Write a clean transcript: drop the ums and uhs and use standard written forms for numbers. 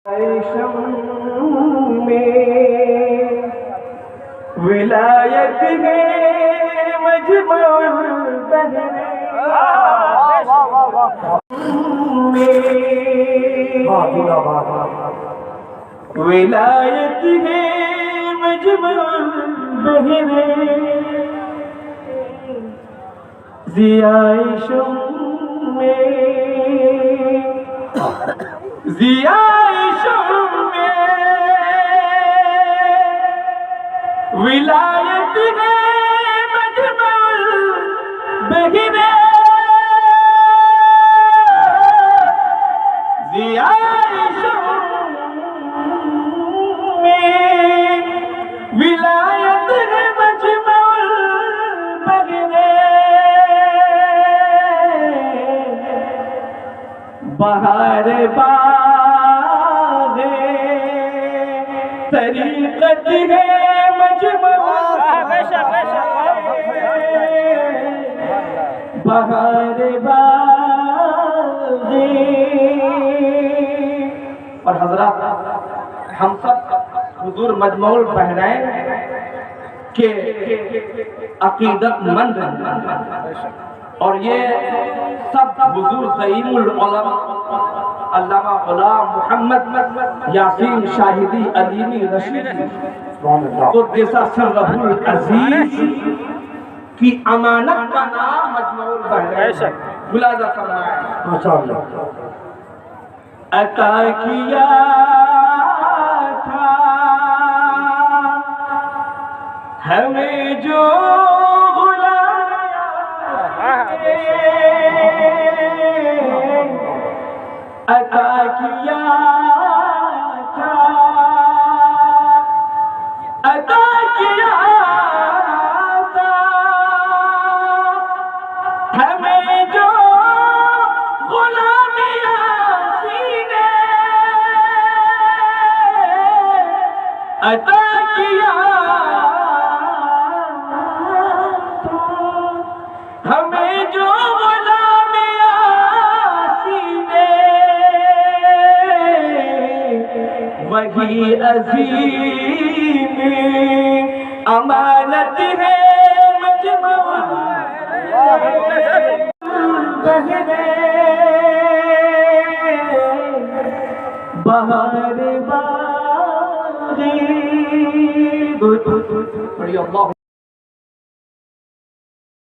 شم میں ولایت ہے مجمع البحر ولایت ہے مجمع البحر ضیاء شم میں ضیاء شم میں ولایت ہے مجمع البحر ضیاء شم میں ولایت ہے مجمع البحر بہار باغ طریقت ہے مجمع بہار باغ. اور حضرات ہم سب حضور مجمع البحرین کے عقیدت مند ہیں اور یہ سب حضور زعیم العلماء علامہ غلام محمد یاسین شاہدی علیمی رشیدی قدس سرہ العزیز کی امانت کا نام مجمع البحرین ملاحظہ فرمائیں. ماشاءاللہ. عطا کیا تھا ہمیں جو عطا کیا تھا عطا کیا تھا ہمیں جو غلام یاسین عطا کیا تھا ہمیں جو غلام یاسین وہی عظیم امانت ہے مجمع البحر بہار باغ.